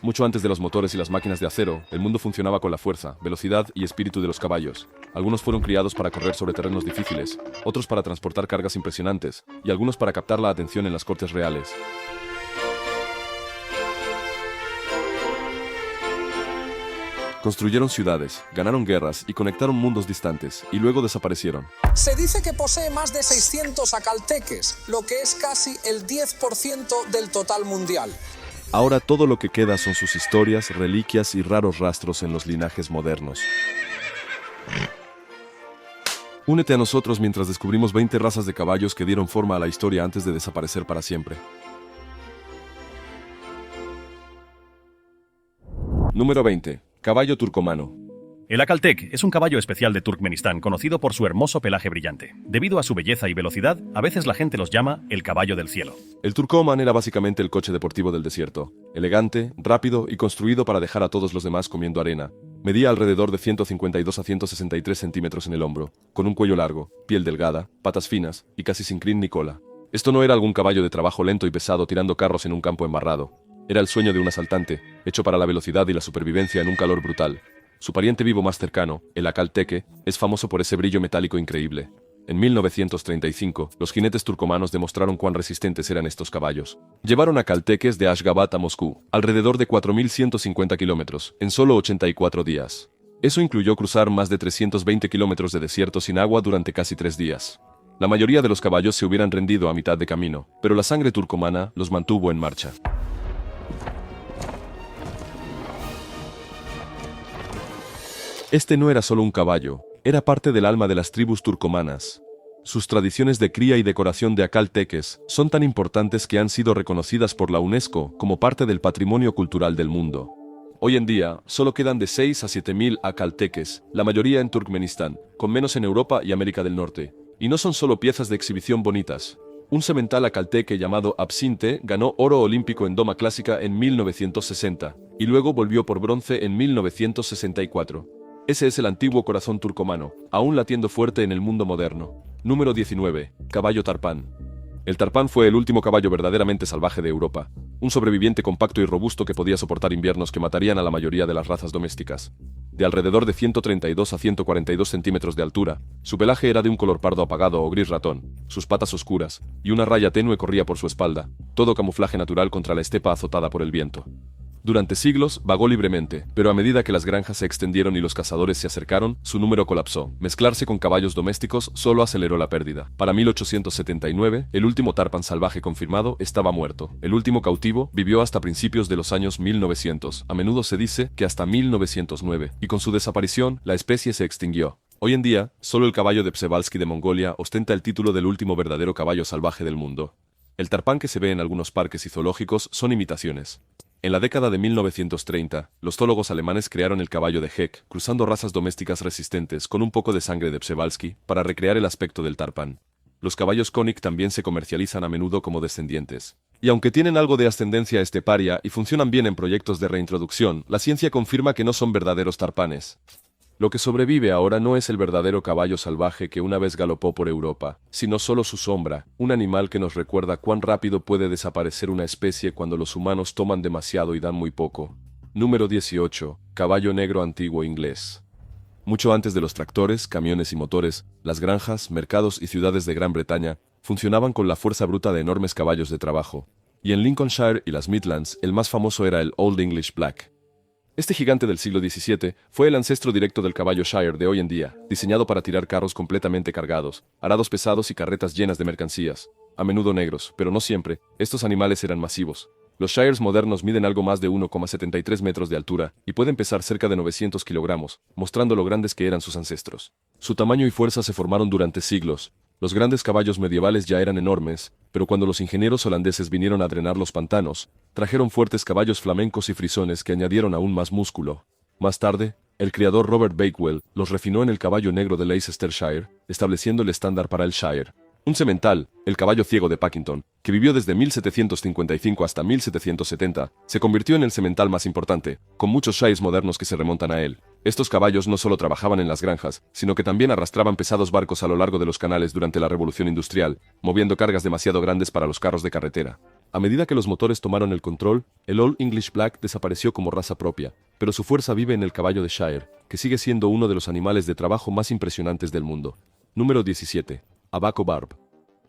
Mucho antes de los motores y las máquinas de acero, el mundo funcionaba con la fuerza, velocidad y espíritu de los caballos. Algunos fueron criados para correr sobre terrenos difíciles, otros para transportar cargas impresionantes, y algunos para captar la atención en las cortes reales. Construyeron ciudades, ganaron guerras y conectaron mundos distantes, y luego desaparecieron. Se dice que posee más de 600 acalteques, lo que es casi el 10% del total mundial. Ahora todo lo que queda son sus historias, reliquias y raros rastros en los linajes modernos. Únete a nosotros mientras descubrimos 20 razas de caballos que dieron forma a la historia antes de desaparecer para siempre. Número 20. Caballo turcomano. El Akaltek es un caballo especial de Turkmenistán conocido por su hermoso pelaje brillante. Debido a su belleza y velocidad, a veces la gente los llama el caballo del cielo. El Turkoman era básicamente el coche deportivo del desierto. Elegante, rápido y construido para dejar a todos los demás comiendo arena. Medía alrededor de 152 a 163 centímetros en el hombro, con un cuello largo, piel delgada, patas finas y casi sin crin ni cola. Esto no era algún caballo de trabajo lento y pesado tirando carros en un campo embarrado. Era el sueño de un asaltante, hecho para la velocidad y la supervivencia en un calor brutal. Su pariente vivo más cercano, el Akalteke, es famoso por ese brillo metálico increíble. En 1935, los jinetes turcomanos demostraron cuán resistentes eran estos caballos. Llevaron Akaltekes de Ashgabat a Moscú, alrededor de 4.150 kilómetros, en solo 84 días. Eso incluyó cruzar más de 320 kilómetros de desierto sin agua durante casi 3 días. La mayoría de los caballos se hubieran rendido a mitad de camino, pero la sangre turcomana los mantuvo en marcha. Este no era solo un caballo, era parte del alma de las tribus turcomanas. Sus tradiciones de cría y decoración de akaltekes son tan importantes que han sido reconocidas por la UNESCO como parte del patrimonio cultural del mundo. Hoy en día, solo quedan de 6 a 7.000 akaltekes, la mayoría en Turkmenistán, con menos en Europa y América del Norte. Y no son solo piezas de exhibición bonitas. Un semental akalteke llamado Absinte ganó oro olímpico en doma clásica en 1960, y luego volvió por bronce en 1964. Ese es el antiguo corazón turcomano, aún latiendo fuerte en el mundo moderno. Número 19. Caballo tarpán. El tarpán fue el último caballo verdaderamente salvaje de Europa. Un sobreviviente compacto y robusto que podía soportar inviernos que matarían a la mayoría de las razas domésticas. De alrededor de 132 a 142 centímetros de altura, su pelaje era de un color pardo apagado o gris ratón, sus patas oscuras, y una raya tenue corría por su espalda, todo camuflaje natural contra la estepa azotada por el viento. Durante siglos, vagó libremente, pero a medida que las granjas se extendieron y los cazadores se acercaron, su número colapsó. Mezclarse con caballos domésticos solo aceleró la pérdida. Para 1879, el último tarpán salvaje confirmado estaba muerto. El último cautivo vivió hasta principios de los años 1900. A menudo se dice que hasta 1909, y con su desaparición, la especie se extinguió. Hoy en día, solo el caballo de Przewalski de Mongolia ostenta el título del último verdadero caballo salvaje del mundo. El tarpán que se ve en algunos parques y zoológicos son imitaciones. En la década de 1930, los zoólogos alemanes crearon el caballo de Heck, cruzando razas domésticas resistentes con un poco de sangre de Przewalski para recrear el aspecto del tarpán. Los caballos Konik también se comercializan a menudo como descendientes. Y aunque tienen algo de ascendencia esteparia y funcionan bien en proyectos de reintroducción, la ciencia confirma que no son verdaderos tarpanes. Lo que sobrevive ahora no es el verdadero caballo salvaje que una vez galopó por Europa, sino solo su sombra, un animal que nos recuerda cuán rápido puede desaparecer una especie cuando los humanos toman demasiado y dan muy poco. Número 18. Caballo negro antiguo inglés. Mucho antes de los tractores, camiones y motores, las granjas, mercados y ciudades de Gran Bretaña funcionaban con la fuerza bruta de enormes caballos de trabajo. Y en Lincolnshire y las Midlands, el más famoso era el Old English Black. Este gigante del siglo XVII fue el ancestro directo del caballo Shire de hoy en día, diseñado para tirar carros completamente cargados, arados pesados y carretas llenas de mercancías. A menudo negros, pero no siempre, estos animales eran masivos. Los Shires modernos miden algo más de 1,73 metros de altura y pueden pesar cerca de 900 kilogramos, mostrando lo grandes que eran sus ancestros. Su tamaño y fuerza se formaron durante siglos. Los grandes caballos medievales ya eran enormes, pero cuando los ingenieros holandeses vinieron a drenar los pantanos, trajeron fuertes caballos flamencos y frisones que añadieron aún más músculo. Más tarde, el criador Robert Bakewell los refinó en el caballo negro de Leicestershire, estableciendo el estándar para el Shire. Un semental, el caballo ciego de Packington, que vivió desde 1755 hasta 1770, se convirtió en el semental más importante, con muchos Shires modernos que se remontan a él. Estos caballos no solo trabajaban en las granjas, sino que también arrastraban pesados barcos a lo largo de los canales durante la Revolución Industrial, moviendo cargas demasiado grandes para los carros de carretera. A medida que los motores tomaron el control, el Old English Black desapareció como raza propia, pero su fuerza vive en el caballo de Shire, que sigue siendo uno de los animales de trabajo más impresionantes del mundo. Número 17. Abaco Barb.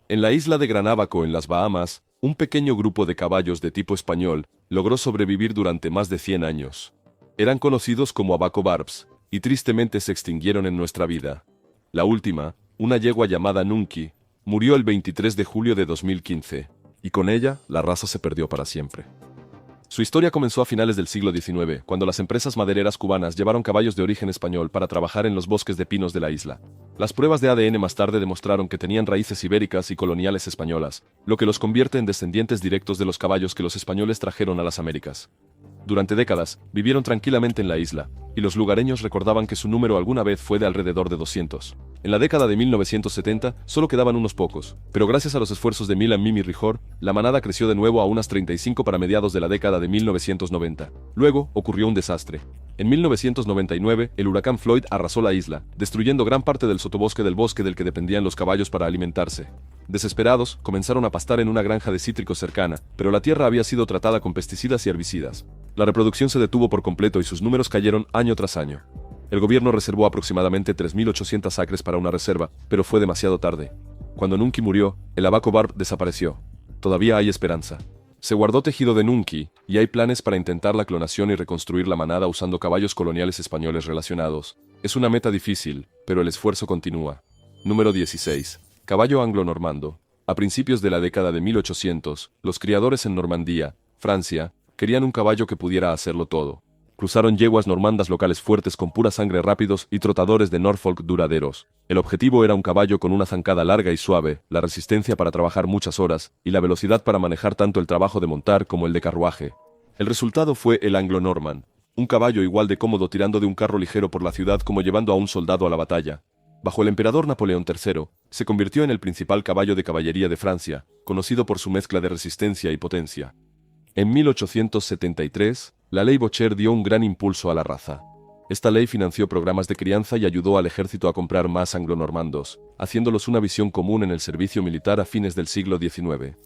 En la isla de Gran Abaco, en las Bahamas, un pequeño grupo de caballos de tipo español logró sobrevivir durante más de 100 años. Eran conocidos como Abaco Barbs, y tristemente se extinguieron en nuestra vida. La última, una yegua llamada Nunki, murió el 23 de julio de 2015, y con ella la raza se perdió para siempre. Su historia comenzó a finales del siglo XIX, cuando las empresas madereras cubanas llevaron caballos de origen español para trabajar en los bosques de pinos de la isla. Las pruebas de ADN más tarde demostraron que tenían raíces ibéricas y coloniales españolas, lo que los convierte en descendientes directos de los caballos que los españoles trajeron a las Américas. Durante décadas, vivieron tranquilamente en la isla, y los lugareños recordaban que su número alguna vez fue de alrededor de 200. En la década de 1970, solo quedaban unos pocos, pero gracias a los esfuerzos de Milan Mimi Rijor, la manada creció de nuevo a unas 35 para mediados de la década de 1990. Luego, ocurrió un desastre. En 1999, el huracán Floyd arrasó la isla, destruyendo gran parte del sotobosque del que dependían los caballos para alimentarse. Desesperados, comenzaron a pastar en una granja de cítricos cercana, pero la tierra había sido tratada con pesticidas y herbicidas. La reproducción se detuvo por completo y sus números cayeron año tras año. El gobierno reservó aproximadamente 3.800 acres para una reserva, pero fue demasiado tarde. Cuando Nunki murió, el Abaco Barb desapareció. Todavía hay esperanza. Se guardó tejido de Nunki, y hay planes para intentar la clonación y reconstruir la manada usando caballos coloniales españoles relacionados. Es una meta difícil, pero el esfuerzo continúa. Número 16. Caballo anglo-normando. A principios de la década de 1800, los criadores en Normandía, Francia, querían un caballo que pudiera hacerlo todo. Cruzaron yeguas normandas locales fuertes con pura sangre rápidos y trotadores de Norfolk duraderos. El objetivo era un caballo con una zancada larga y suave, la resistencia para trabajar muchas horas, y la velocidad para manejar tanto el trabajo de montar como el de carruaje. El resultado fue el Anglo-Norman, un caballo igual de cómodo tirando de un carro ligero por la ciudad como llevando a un soldado a la batalla. Bajo el emperador Napoleón III, se convirtió en el principal caballo de caballería de Francia, conocido por su mezcla de resistencia y potencia. En 1873, la ley Bocher dio un gran impulso a la raza. Esta ley financió programas de crianza y ayudó al ejército a comprar más anglo-normandos, haciéndolos una visión común en el servicio militar a fines del siglo XIX.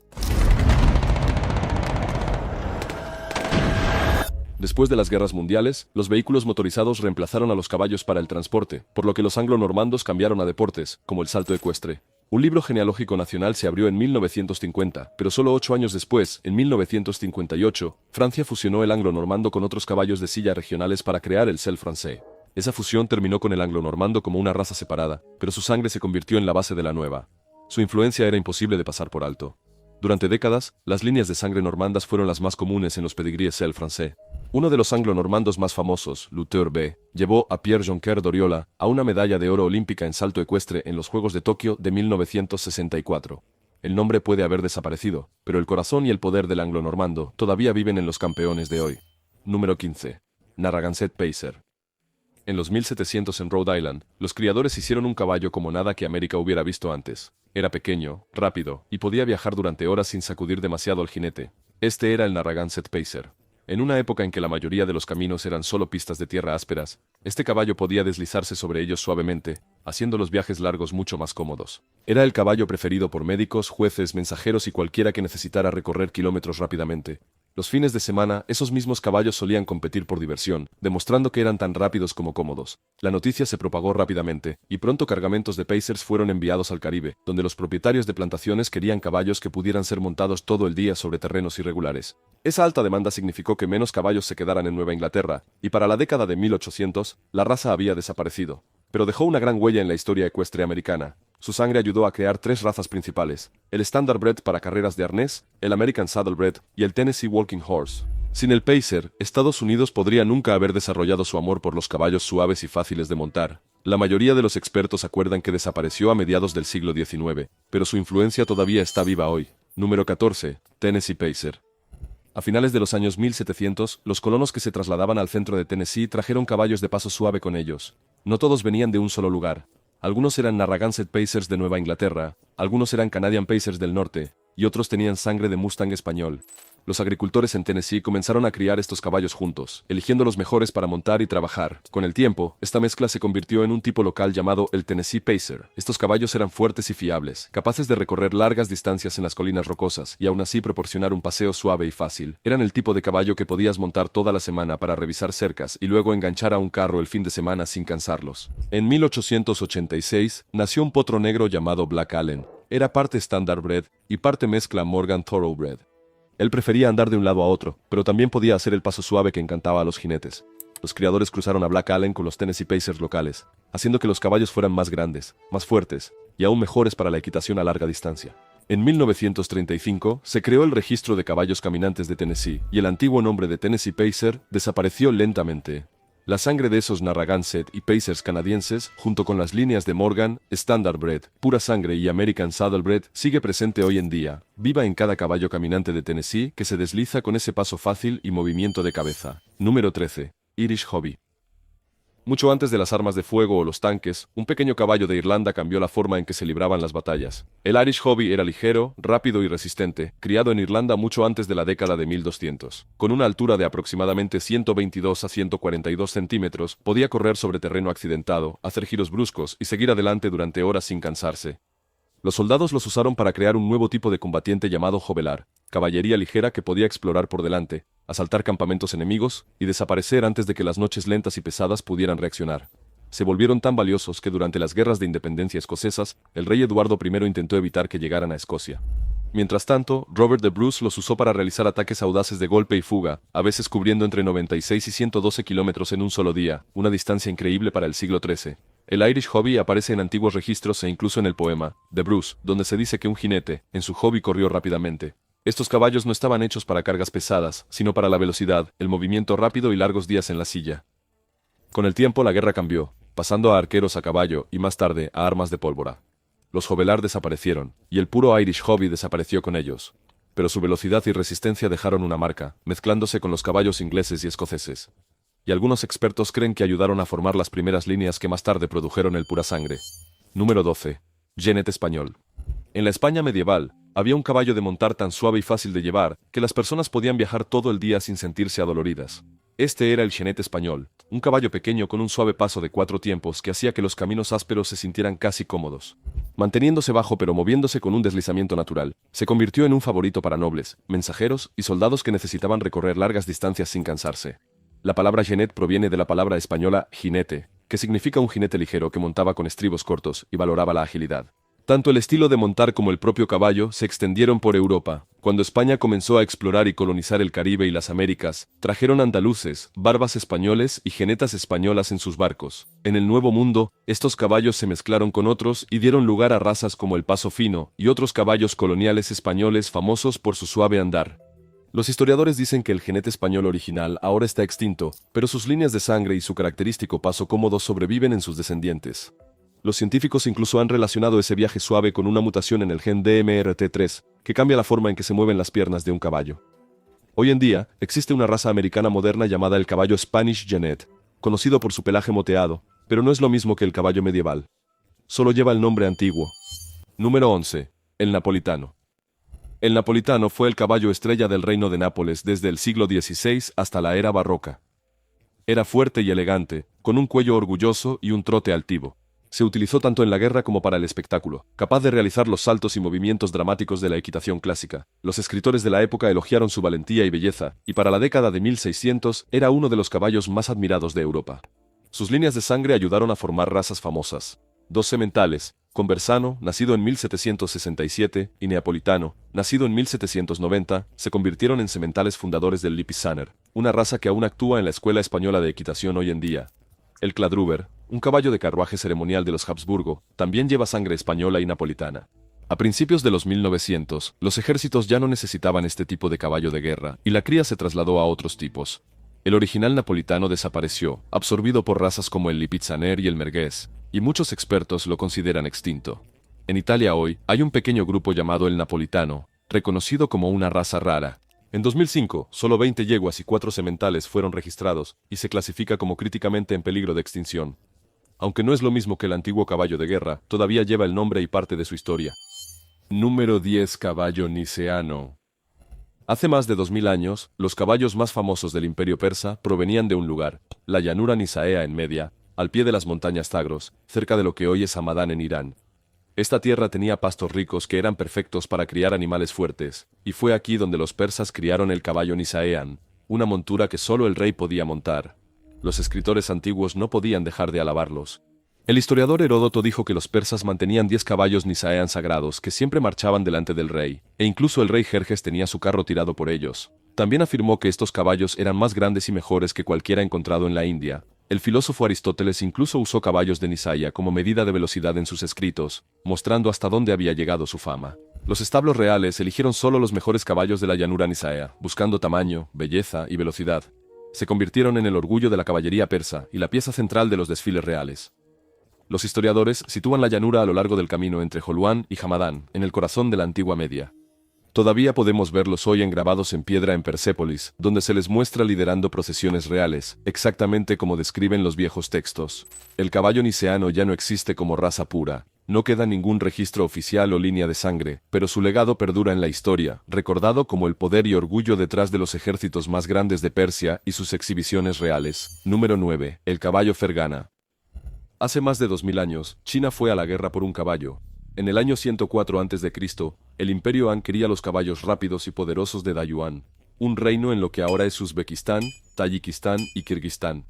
Después de las guerras mundiales, los vehículos motorizados reemplazaron a los caballos para el transporte, por lo que los anglo-normandos cambiaron a deportes, como el salto ecuestre. Un libro genealógico nacional se abrió en 1950, pero solo 8 años después, en 1958, Francia fusionó el anglo-normando con otros caballos de silla regionales para crear el Selle français. Esa fusión terminó con el anglo-normando como una raza separada, pero su sangre se convirtió en la base de la nueva. Su influencia era imposible de pasar por alto. Durante décadas, las líneas de sangre normandas fueron las más comunes en los pedigríes Selle français. Uno de los anglo-normandos más famosos, Luther B., llevó a Pierre Jonker d'Oriola a una medalla de oro olímpica en salto ecuestre en los Juegos de Tokio de 1964. El nombre puede haber desaparecido, pero el corazón y el poder del anglo-normando todavía viven en los campeones de hoy. Número 15. Narragansett Pacer. En los 1700 en Rhode Island, los criadores hicieron un caballo como nada que América hubiera visto antes. Era pequeño, rápido, y podía viajar durante horas sin sacudir demasiado al jinete. Este era el Narragansett Pacer. En una época en que la mayoría de los caminos eran solo pistas de tierra ásperas, este caballo podía deslizarse sobre ellos suavemente, haciendo los viajes largos mucho más cómodos. Era el caballo preferido por médicos, jueces, mensajeros y cualquiera que necesitara recorrer kilómetros rápidamente. Los fines de semana, esos mismos caballos solían competir por diversión, demostrando que eran tan rápidos como cómodos. La noticia se propagó rápidamente, y pronto cargamentos de Pacers fueron enviados al Caribe, donde los propietarios de plantaciones querían caballos que pudieran ser montados todo el día sobre terrenos irregulares. Esa alta demanda significó que menos caballos se quedaran en Nueva Inglaterra, y para la década de 1800, la raza había desaparecido. Pero dejó una gran huella en la historia ecuestre americana. Su sangre ayudó a crear 3 razas principales: el Standardbred para carreras de arnés, el American Saddlebred y el Tennessee Walking Horse. Sin el Pacer, Estados Unidos podría nunca haber desarrollado su amor por los caballos suaves y fáciles de montar. La mayoría de los expertos acuerdan que desapareció a mediados del siglo XIX, pero su influencia todavía está viva hoy. Número 14. Tennessee Pacer. A finales de los años 1700, los colonos que se trasladaban al centro de Tennessee trajeron caballos de paso suave con ellos. No todos venían de un solo lugar. Algunos eran Narragansett Pacers de Nueva Inglaterra, algunos eran Canadian Pacers del norte, y otros tenían sangre de Mustang español. Los agricultores en Tennessee comenzaron a criar estos caballos juntos, eligiendo los mejores para montar y trabajar. Con el tiempo, esta mezcla se convirtió en un tipo local llamado el Tennessee Pacer. Estos caballos eran fuertes y fiables, capaces de recorrer largas distancias en las colinas rocosas y aún así proporcionar un paseo suave y fácil. Eran el tipo de caballo que podías montar toda la semana para revisar cercas y luego enganchar a un carro el fin de semana sin cansarlos. En 1886, nació un potro negro llamado Black Allen. Era parte Standardbred y parte mezcla Morgan Thoroughbred. Él prefería andar de un lado a otro, pero también podía hacer el paso suave que encantaba a los jinetes. Los criadores cruzaron a Black Allen con los Tennessee Pacers locales, haciendo que los caballos fueran más grandes, más fuertes y aún mejores para la equitación a larga distancia. En 1935 se creó el registro de caballos caminantes de Tennessee y el antiguo nombre de Tennessee Pacer desapareció lentamente. La sangre de esos Narragansett y Pacers canadienses, junto con las líneas de Morgan, Standardbred, Pura Sangre y American Saddlebred, sigue presente hoy en día, viva en cada caballo caminante de Tennessee que se desliza con ese paso fácil y movimiento de cabeza. Número 13. Irish Hobby. Mucho antes de las armas de fuego o los tanques, un pequeño caballo de Irlanda cambió la forma en que se libraban las batallas. El Irish Hobby era ligero, rápido y resistente, criado en Irlanda mucho antes de la década de 1200. Con una altura de aproximadamente 122 a 142 centímetros, podía correr sobre terreno accidentado, hacer giros bruscos y seguir adelante durante horas sin cansarse. Los soldados los usaron para crear un nuevo tipo de combatiente llamado jovelar, caballería ligera que podía explorar por delante, asaltar campamentos enemigos y desaparecer antes de que las noches lentas y pesadas pudieran reaccionar. Se volvieron tan valiosos que durante las guerras de independencia escocesas, el rey Eduardo I intentó evitar que llegaran a Escocia. Mientras tanto, Robert de Bruce los usó para realizar ataques audaces de golpe y fuga, a veces cubriendo entre 96 y 112 kilómetros en un solo día, una distancia increíble para el siglo XIII. El Irish Hobby aparece en antiguos registros e incluso en el poema, de Bruce, donde se dice que un jinete, en su hobby, corrió rápidamente. Estos caballos no estaban hechos para cargas pesadas, sino para la velocidad, el movimiento rápido y largos días en la silla. Con el tiempo la guerra cambió, pasando a arqueros a caballo y más tarde a armas de pólvora. Los jovelar desaparecieron, y el puro Irish Hobby desapareció con ellos. Pero su velocidad y resistencia dejaron una marca, mezclándose con los caballos ingleses y escoceses. Y algunos expertos creen que ayudaron a formar las primeras líneas que más tarde produjeron el pura sangre. Número 12. Genet español. En la España medieval, había un caballo de montar tan suave y fácil de llevar, que las personas podían viajar todo el día sin sentirse adoloridas. Este era el genet español, un caballo pequeño con un suave paso de 4 tiempos que hacía que los caminos ásperos se sintieran casi cómodos. Manteniéndose bajo pero moviéndose con un deslizamiento natural, se convirtió en un favorito para nobles, mensajeros y soldados que necesitaban recorrer largas distancias sin cansarse. La palabra genet proviene de la palabra española jinete, que significa un jinete ligero que montaba con estribos cortos y valoraba la agilidad. Tanto el estilo de montar como el propio caballo se extendieron por Europa. Cuando España comenzó a explorar y colonizar el Caribe y las Américas, trajeron andaluces, barbas españoles y jinetas españolas en sus barcos. En el Nuevo Mundo, estos caballos se mezclaron con otros y dieron lugar a razas como el Paso Fino y otros caballos coloniales españoles famosos por su suave andar. Los historiadores dicen que el jinete español original ahora está extinto, pero sus líneas de sangre y su característico paso cómodo sobreviven en sus descendientes. Los científicos incluso han relacionado ese viaje suave con una mutación en el gen DMRT3, que cambia la forma en que se mueven las piernas de un caballo. Hoy en día, existe una raza americana moderna llamada el caballo Spanish Genet, conocido por su pelaje moteado, pero no es lo mismo que el caballo medieval. Solo lleva el nombre antiguo. Número 11. El napolitano. El napolitano fue el caballo estrella del reino de Nápoles desde el siglo XVI hasta la era barroca. Era fuerte y elegante, con un cuello orgulloso y un trote altivo. Se utilizó tanto en la guerra como para el espectáculo, capaz de realizar los saltos y movimientos dramáticos de la equitación clásica. Los escritores de la época elogiaron su valentía y belleza, y para la década de 1600 era uno de los caballos más admirados de Europa. Sus líneas de sangre ayudaron a formar razas famosas. Dos sementales, Conversano, nacido en 1767, y Neapolitano, nacido en 1790, se convirtieron en sementales fundadores del Lipizzanner, una raza que aún actúa en la Escuela Española de Equitación hoy en día. El Cladruber, un caballo de carruaje ceremonial de los Habsburgo, también lleva sangre española y napolitana. A principios de los 1900, los ejércitos ya no necesitaban este tipo de caballo de guerra, y la cría se trasladó a otros tipos. El original napolitano desapareció, absorbido por razas como el Lipizzanner y el Merguez, y muchos expertos lo consideran extinto. En Italia hoy, hay un pequeño grupo llamado el napolitano, reconocido como una raza rara. En 2005, solo 20 yeguas y 4 sementales fueron registrados, y se clasifica como críticamente en peligro de extinción. Aunque no es lo mismo que el antiguo caballo de guerra, todavía lleva el nombre y parte de su historia. Número 10. Caballo niceano. Hace más de 2000 años, los caballos más famosos del imperio persa provenían de un lugar, la llanura Nisaea en Media, al pie de las montañas Zagros, cerca de lo que hoy es Hamadán en Irán. Esta tierra tenía pastos ricos que eran perfectos para criar animales fuertes, y fue aquí donde los persas criaron el caballo Nisaean, una montura que solo el rey podía montar. Los escritores antiguos no podían dejar de alabarlos. El historiador Heródoto dijo que los persas mantenían 10 caballos Nisaean sagrados que siempre marchaban delante del rey, e incluso el rey Jerjes tenía su carro tirado por ellos. También afirmó que estos caballos eran más grandes y mejores que cualquiera encontrado en la India. El filósofo Aristóteles incluso usó caballos de Nisaea como medida de velocidad en sus escritos, mostrando hasta dónde había llegado su fama. Los establos reales eligieron solo los mejores caballos de la llanura Nisaea, buscando tamaño, belleza y velocidad. Se convirtieron en el orgullo de la caballería persa y la pieza central de los desfiles reales. Los historiadores sitúan la llanura a lo largo del camino entre Joluán y Hamadán, en el corazón de la antigua Media. Todavía podemos verlos hoy engrabados en piedra en Persépolis, donde se les muestra liderando procesiones reales, exactamente como describen los viejos textos. El caballo niceano ya no existe como raza pura, no queda ningún registro oficial o línea de sangre, pero su legado perdura en la historia, recordado como el poder y orgullo detrás de los ejércitos más grandes de Persia y sus exhibiciones reales. Número 9. El caballo Fergana. Hace más de 2000 años, China fue a la guerra por un caballo. En el año 104 a.C., el Imperio Han quería los caballos rápidos y poderosos de Dayuan, un reino en lo que ahora es Uzbekistán, Tayikistán y Kirguistán.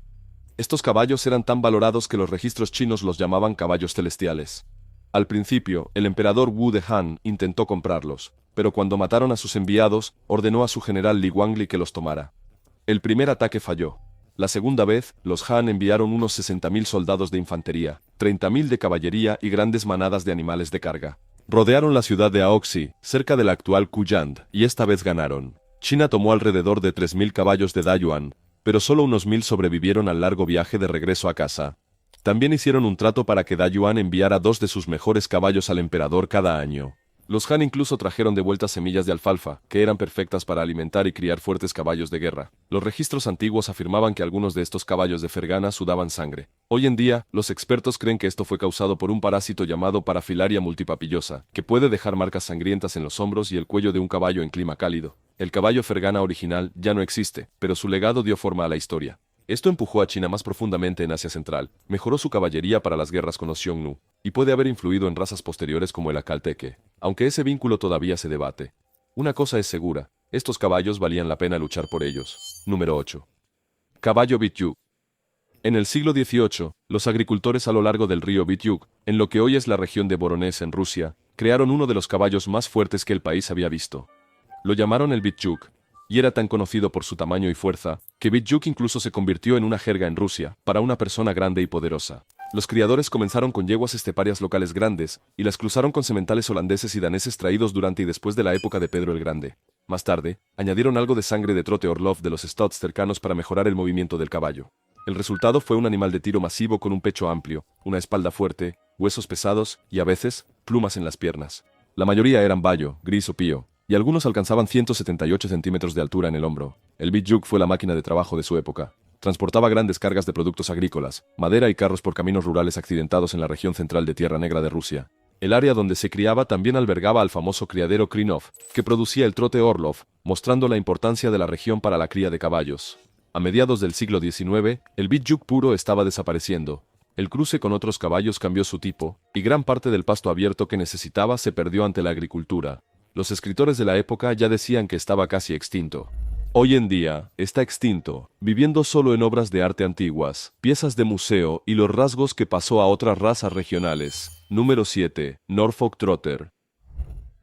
Estos caballos eran tan valorados que los registros chinos los llamaban caballos celestiales. Al principio, el emperador Wu de Han intentó comprarlos, pero cuando mataron a sus enviados, ordenó a su general Li Guangli que los tomara. El primer ataque falló. La segunda vez, los Han enviaron unos 60.000 soldados de infantería, 30.000 de caballería y grandes manadas de animales de carga. Rodearon la ciudad de Aoxi, cerca de la actual Kuyand, y esta vez ganaron. China tomó alrededor de 3.000 caballos de Dayuan, pero solo unos 1.000 sobrevivieron al largo viaje de regreso a casa. También hicieron un trato para que Dayuan enviara 2 de sus mejores caballos al emperador cada año. Los Han incluso trajeron de vuelta semillas de alfalfa, que eran perfectas para alimentar y criar fuertes caballos de guerra. Los registros antiguos afirmaban que algunos de estos caballos de Fergana sudaban sangre. Hoy en día, los expertos creen que esto fue causado por un parásito llamado Parafilaria multipapillosa, que puede dejar marcas sangrientas en los hombros y el cuello de un caballo en clima cálido. El caballo Fergana original ya no existe, pero su legado dio forma a la historia. Esto empujó a China más profundamente en Asia Central, mejoró su caballería para las guerras con los Xiongnu, y puede haber influido en razas posteriores como el Akalteque, aunque ese vínculo todavía se debate. Una cosa es segura, estos caballos valían la pena luchar por ellos. Número 8. Caballo Vityuk. En el siglo XVIII, los agricultores a lo largo del río Vityuk, en lo que hoy es la región de Voronezh en Rusia, crearon uno de los caballos más fuertes que el país había visto. Lo llamaron el Vityuk, y era tan conocido por su tamaño y fuerza, que Vityuk incluso se convirtió en una jerga en Rusia, para una persona grande y poderosa. Los criadores comenzaron con yeguas esteparias locales grandes, y las cruzaron con sementales holandeses y daneses traídos durante y después de la época de Pedro el Grande. Más tarde, añadieron algo de sangre de trote Orlov de los Stouts cercanos para mejorar el movimiento del caballo. El resultado fue un animal de tiro masivo con un pecho amplio, una espalda fuerte, huesos pesados y, a veces, plumas en las piernas. La mayoría eran bayo, gris o pío, y algunos alcanzaban 178 centímetros de altura en el hombro. El Vityuk fue la máquina de trabajo de su época. Transportaba grandes cargas de productos agrícolas, madera y carros por caminos rurales accidentados en la región central de Tierra Negra de Rusia. El área donde se criaba también albergaba al famoso criadero Krinov, que producía el trote Orlov, mostrando la importancia de la región para la cría de caballos. A mediados del siglo XIX, el Vityuk puro estaba desapareciendo. El cruce con otros caballos cambió su tipo, y gran parte del pasto abierto que necesitaba se perdió ante la agricultura. Los escritores de la época ya decían que estaba casi extinto. Hoy en día, está extinto, viviendo solo en obras de arte antiguas, piezas de museo y los rasgos que pasó a otras razas regionales. Número 7. Norfolk Trotter.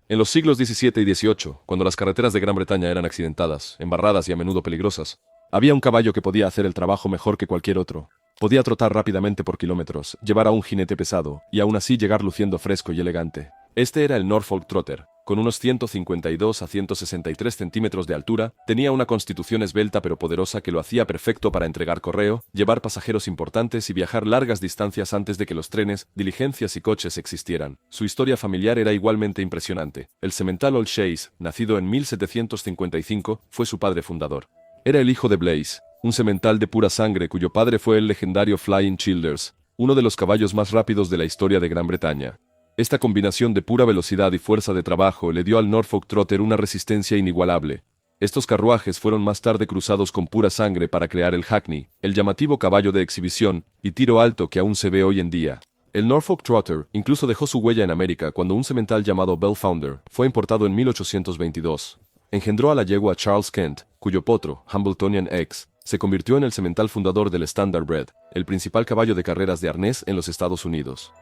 En los siglos XVII y XVIII, cuando las carreteras de Gran Bretaña eran accidentadas, embarradas y a menudo peligrosas, había un caballo que podía hacer el trabajo mejor que cualquier otro. Podía trotar rápidamente por kilómetros, llevar a un jinete pesado, y aún así llegar luciendo fresco y elegante. Este era el Norfolk Trotter. Con unos 152 a 163 centímetros de altura, tenía una constitución esbelta pero poderosa que lo hacía perfecto para entregar correo, llevar pasajeros importantes y viajar largas distancias antes de que los trenes, diligencias y coches existieran. Su historia familiar era igualmente impresionante. El semental Old Chase, nacido en 1755, fue su padre fundador. Era el hijo de Blaze, un semental de pura sangre cuyo padre fue el legendario Flying Childers, uno de los caballos más rápidos de la historia de Gran Bretaña. Esta combinación de pura velocidad y fuerza de trabajo le dio al Norfolk Trotter una resistencia inigualable. Estos carruajes fueron más tarde cruzados con pura sangre para crear el hackney, el llamativo caballo de exhibición y tiro alto que aún se ve hoy en día. El Norfolk Trotter incluso dejó su huella en América cuando un semental llamado Belfounder fue importado en 1822. Engendró a la yegua Charles Kent, cuyo potro, Hambletonian X, se convirtió en el semental fundador del Standardbred, el principal caballo de carreras de arnés en los Estados Unidos.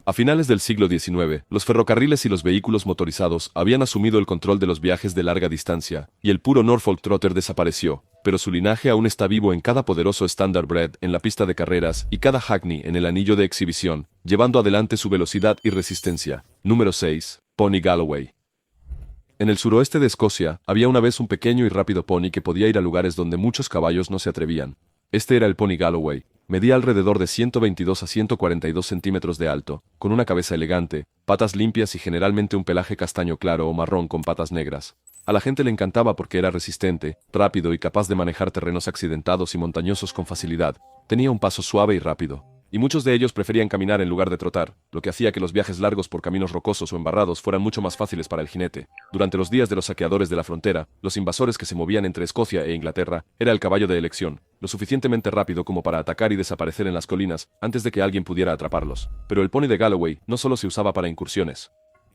A finales del siglo XIX, los ferrocarriles y los vehículos motorizados habían asumido el control de los viajes de larga distancia, y el puro Norfolk Trotter desapareció, pero su linaje aún está vivo en cada poderoso Standardbred en la pista de carreras y cada hackney en el anillo de exhibición, llevando adelante su velocidad y resistencia. Número 6. Pony Galloway. En el suroeste de Escocia, había una vez un pequeño y rápido pony que podía ir a lugares donde muchos caballos no se atrevían. Este era el Pony Galloway. Medía alrededor de 122 a 142 centímetros de alto, con una cabeza elegante, patas limpias y generalmente un pelaje castaño claro o marrón con patas negras. A la gente le encantaba porque era resistente, rápido y capaz de manejar terrenos accidentados y montañosos con facilidad. Tenía un paso suave y rápido. Y muchos de ellos preferían caminar en lugar de trotar, lo que hacía que los viajes largos por caminos rocosos o embarrados fueran mucho más fáciles para el jinete. Durante los días de los saqueadores de la frontera, los invasores que se movían entre Escocia e Inglaterra, era el caballo de elección, lo suficientemente rápido como para atacar y desaparecer en las colinas antes de que alguien pudiera atraparlos. Pero el pony de Galloway no solo se usaba para incursiones.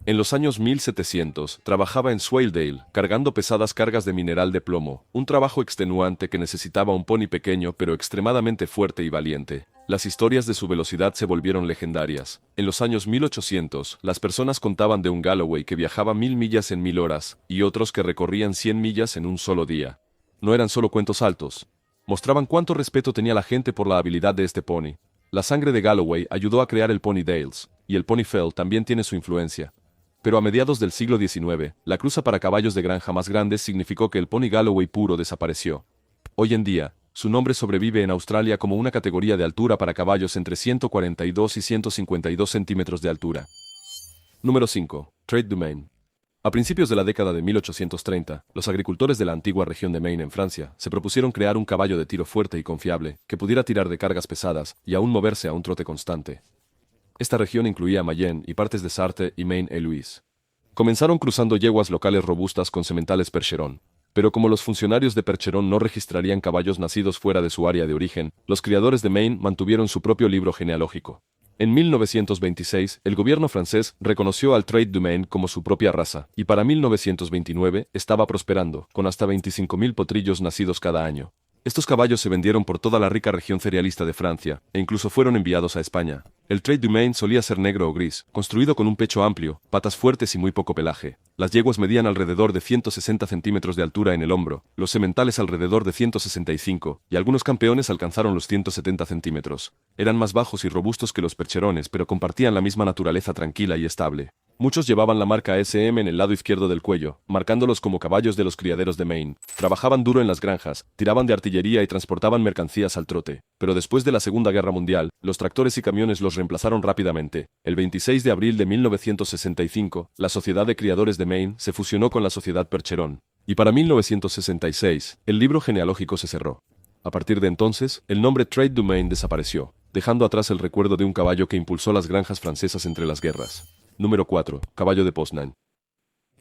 En los años 1700, trabajaba en Swaledale, cargando pesadas cargas de mineral de plomo, un trabajo extenuante que necesitaba un pony pequeño pero extremadamente fuerte y valiente. Las historias de su velocidad se volvieron legendarias. En los años 1800, las personas contaban de un Galloway que viajaba 1000 millas en 1000 horas, y otros que recorrían 100 millas en un solo día. No eran solo cuentos altos. Mostraban cuánto respeto tenía la gente por la habilidad de este pony. La sangre de Galloway ayudó a crear el Pony Dales, y el Pony Fell también tiene su influencia. Pero a mediados del siglo XIX, la cruza para caballos de granja más grandes significó que el Pony Galloway puro desapareció. Hoy en día, su nombre sobrevive en Australia como una categoría de altura para caballos entre 142 y 152 centímetros de altura. Número 5. Trait du Maine. A principios de la década de 1830, los agricultores de la antigua región de Maine en Francia se propusieron crear un caballo de tiro fuerte y confiable, que pudiera tirar de cargas pesadas y aún moverse a un trote constante. Esta región incluía Mayenne y partes de Sarthe y Maine-et-Loire. Comenzaron cruzando yeguas locales robustas con sementales Percheron. Pero como los funcionarios de Percheron no registrarían caballos nacidos fuera de su área de origen, los criadores de Maine mantuvieron su propio libro genealógico. En 1926, el gobierno francés reconoció al Trait du Maine como su propia raza, y para 1929 estaba prosperando, con hasta 25.000 potrillos nacidos cada año. Estos caballos se vendieron por toda la rica región cerealista de Francia, e incluso fueron enviados a España. El Trait du Maine solía ser negro o gris, construido con un pecho amplio, patas fuertes y muy poco pelaje. Las yeguas medían alrededor de 160 centímetros de altura en el hombro, los sementales alrededor de 165, y algunos campeones alcanzaron los 170 centímetros. Eran más bajos y robustos que los percherones, pero compartían la misma naturaleza tranquila y estable. Muchos llevaban la marca SM en el lado izquierdo del cuello, marcándolos como caballos de los criaderos de Maine. Trabajaban duro en las granjas, tiraban de artillería y transportaban mercancías al trote. Pero después de la Segunda Guerra Mundial, los tractores y camiones los reemplazaron rápidamente. El 26 de abril de 1965, la Sociedad de Criadores de Maine se fusionó con la Sociedad Percheron. Y para 1966, el libro genealógico se cerró. A partir de entonces, el nombre Trait du Maine desapareció, dejando atrás el recuerdo de un caballo que impulsó las granjas francesas entre las guerras. Número 4. Caballo de Poznań.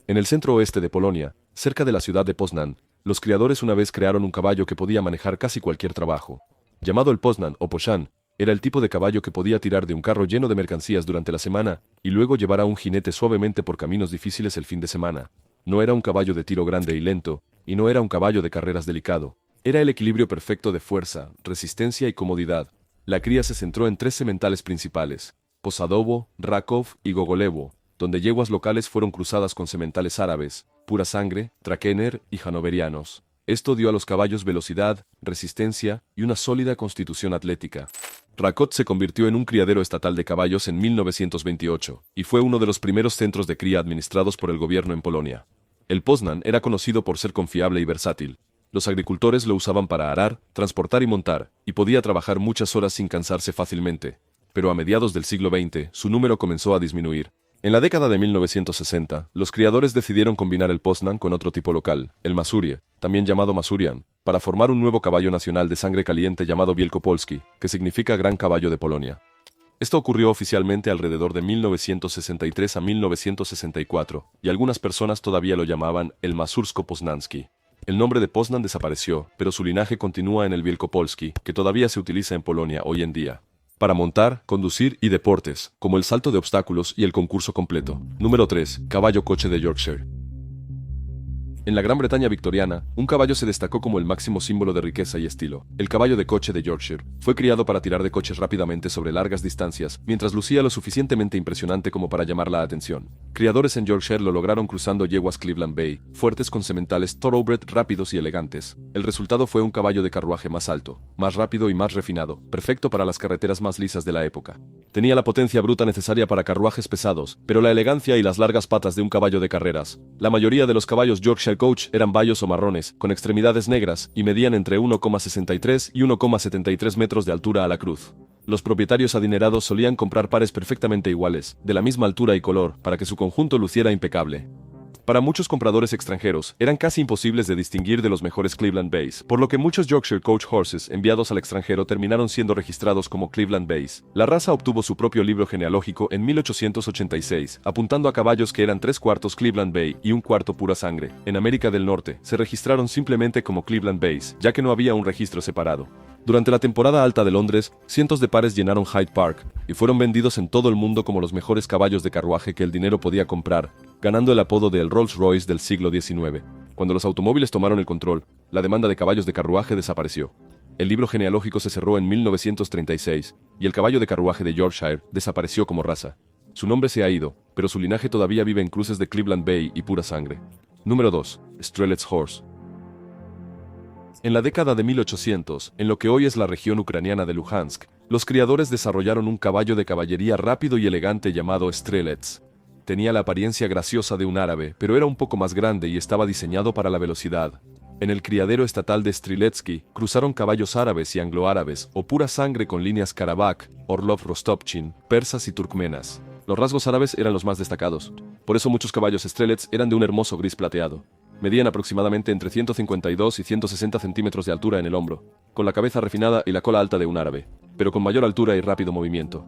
En el centro oeste de Polonia, cerca de la ciudad de Poznań, los criadores una vez crearon un caballo que podía manejar casi cualquier trabajo. Llamado el Poznań o Poszan, era el tipo de caballo que podía tirar de un carro lleno de mercancías durante la semana y luego llevar a un jinete suavemente por caminos difíciles el fin de semana. No era un caballo de tiro grande y lento, y no era un caballo de carreras delicado. Era el equilibrio perfecto de fuerza, resistencia y comodidad. La cría se centró en 3 sementales principales: Posadowo, Rakov y Gogolewo, donde yeguas locales fueron cruzadas con sementales árabes, pura sangre, Trakehner y hanoverianos. Esto dio a los caballos velocidad, resistencia y una sólida constitución atlética. Rakov se convirtió en un criadero estatal de caballos en 1928, y fue uno de los primeros centros de cría administrados por el gobierno en Polonia. El Poznań era conocido por ser confiable y versátil. Los agricultores lo usaban para arar, transportar y montar, y podía trabajar muchas horas sin cansarse fácilmente. Pero a mediados del siglo XX, su número comenzó a disminuir. En la década de 1960, los criadores decidieron combinar el Poznań con otro tipo local, el Masurie, también llamado Masurian, para formar un nuevo caballo nacional de sangre caliente llamado Wielkopolski, que significa Gran Caballo de Polonia. Esto ocurrió oficialmente alrededor de 1963 a 1964, y algunas personas todavía lo llamaban el Mazursko-Poznański. El nombre de Poznan desapareció, pero su linaje continúa en el Wielkopolski, que todavía se utiliza en Polonia hoy en día. Para montar, conducir y deportes, como el salto de obstáculos y el concurso completo. Número 3. Caballo coche de Yorkshire. En la Gran Bretaña victoriana, un caballo se destacó como el máximo símbolo de riqueza y estilo. El caballo de coche de Yorkshire fue criado para tirar de coches rápidamente sobre largas distancias, mientras lucía lo suficientemente impresionante como para llamar la atención. Criadores en Yorkshire lo lograron cruzando yeguas Cleveland Bay, fuertes con sementales thoroughbred rápidos y elegantes. El resultado fue un caballo de carruaje más alto, más rápido y más refinado, perfecto para las carreteras más lisas de la época. Tenía la potencia bruta necesaria para carruajes pesados, pero la elegancia y las largas patas de un caballo de carreras. La mayoría de los caballos Yorkshire Coach eran bayos o marrones, con extremidades negras, y medían entre 1,63 y 1,73 metros de altura a la cruz. Los propietarios adinerados solían comprar pares perfectamente iguales, de la misma altura y color, para que su conjunto luciera impecable. Para muchos compradores extranjeros, eran casi imposibles de distinguir de los mejores Cleveland Bays, por lo que muchos Yorkshire Coach Horses enviados al extranjero terminaron siendo registrados como Cleveland Bays. La raza obtuvo su propio libro genealógico en 1886, apuntando a caballos que eran 3/4 Cleveland Bay y 1/4 pura sangre. En América del Norte, se registraron simplemente como Cleveland Bays, ya que no había un registro separado. Durante la temporada alta de Londres, cientos de pares llenaron Hyde Park, y fueron vendidos en todo el mundo como los mejores caballos de carruaje que el dinero podía comprar, ganando el apodo de el Rolls Royce del siglo XIX. Cuando los automóviles tomaron el control, la demanda de caballos de carruaje desapareció. El libro genealógico se cerró en 1936, y el caballo de carruaje de Yorkshire desapareció como raza. Su nombre se ha ido, pero su linaje todavía vive en cruces de Cleveland Bay y pura sangre. Número 2. Strelets Horse. En la década de 1800, en lo que hoy es la región ucraniana de Luhansk, los criadores desarrollaron un caballo de caballería rápido y elegante llamado Strelets. Tenía la apariencia graciosa de un árabe, pero era un poco más grande y estaba diseñado para la velocidad. En el criadero estatal de Streletsky cruzaron caballos árabes y anglo-árabes, o pura sangre con líneas Karabakh, Orlov-Rostopchin, persas y turkmenas. Los rasgos árabes eran los más destacados. Por eso muchos caballos Strelets eran de un hermoso gris plateado. Medían aproximadamente entre 152 y 160 centímetros de altura en el hombro, con la cabeza refinada y la cola alta de un árabe, pero con mayor altura y rápido movimiento.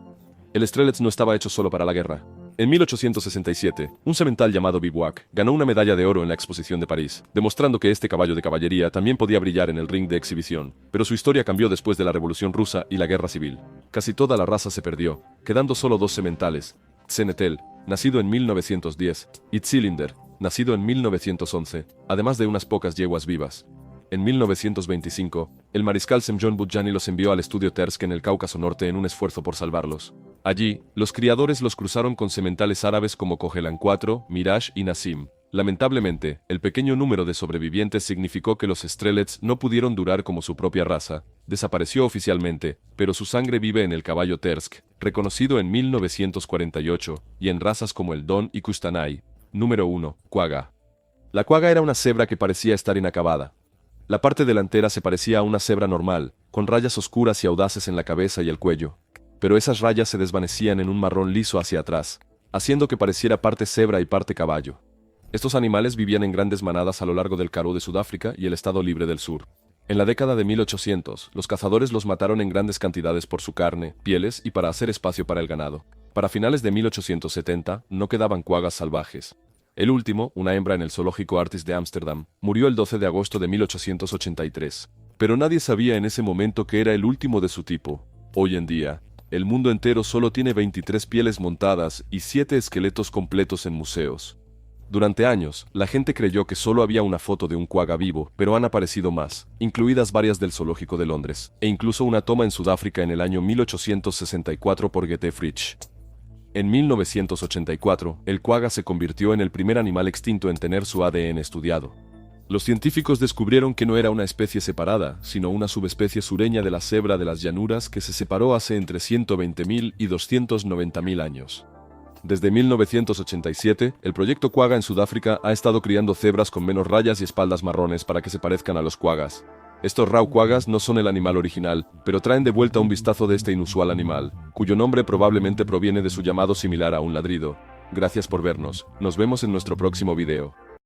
El Strelets no estaba hecho solo para la guerra. En 1867, un semental llamado Bivouac ganó una medalla de oro en la exposición de París, demostrando que este caballo de caballería también podía brillar en el ring de exhibición. Pero su historia cambió después de la Revolución Rusa y la Guerra Civil. Casi toda la raza se perdió, quedando solo dos sementales: Tsenetel, nacido en 1910, y Zylinder, nacido en 1911, además de unas pocas yeguas vivas. En 1925, el mariscal Semyon Budjani los envió al estudio Tersk en el Cáucaso Norte en un esfuerzo por salvarlos. Allí, los criadores los cruzaron con sementales árabes como Kohelan IV, Mirage y Nassim. Lamentablemente, el pequeño número de sobrevivientes significó que los Strelets no pudieron durar como su propia raza. Desapareció oficialmente, pero su sangre vive en el caballo Tersk, reconocido en 1948, y en razas como el Don y Kustanai. Número 1. Quagga. La quagga era una cebra que parecía estar inacabada. La parte delantera se parecía a una cebra normal, con rayas oscuras y audaces en la cabeza y el cuello. Pero esas rayas se desvanecían en un marrón liso hacia atrás, haciendo que pareciera parte cebra y parte caballo. Estos animales vivían en grandes manadas a lo largo del Karoo de Sudáfrica y el Estado Libre del Sur. En la década de 1800, los cazadores los mataron en grandes cantidades por su carne, pieles y para hacer espacio para el ganado. Para finales de 1870, no quedaban quaggas salvajes. El último, una hembra en el zoológico Artis de Ámsterdam, murió el 12 de agosto de 1883. Pero nadie sabía en ese momento que era el último de su tipo. Hoy en día, el mundo entero solo tiene 23 pieles montadas y 7 esqueletos completos en museos. Durante años, la gente creyó que solo había una foto de un quagga vivo, pero han aparecido más, incluidas varias del zoológico de Londres, e incluso una toma en Sudáfrica en el año 1864 por Gete Fritsch. En 1984, el quagga se convirtió en el primer animal extinto en tener su ADN estudiado. Los científicos descubrieron que no era una especie separada, sino una subespecie sureña de la cebra de las llanuras que se separó hace entre 120.000 y 290.000 años. Desde 1987, el proyecto Quagga en Sudáfrica ha estado criando cebras con menos rayas y espaldas marrones para que se parezcan a los quaggas. Estos raw quaggas no son el animal original, pero traen de vuelta un vistazo de este inusual animal, cuyo nombre probablemente proviene de su llamado similar a un ladrido. Gracias por vernos. Nos vemos en nuestro próximo video.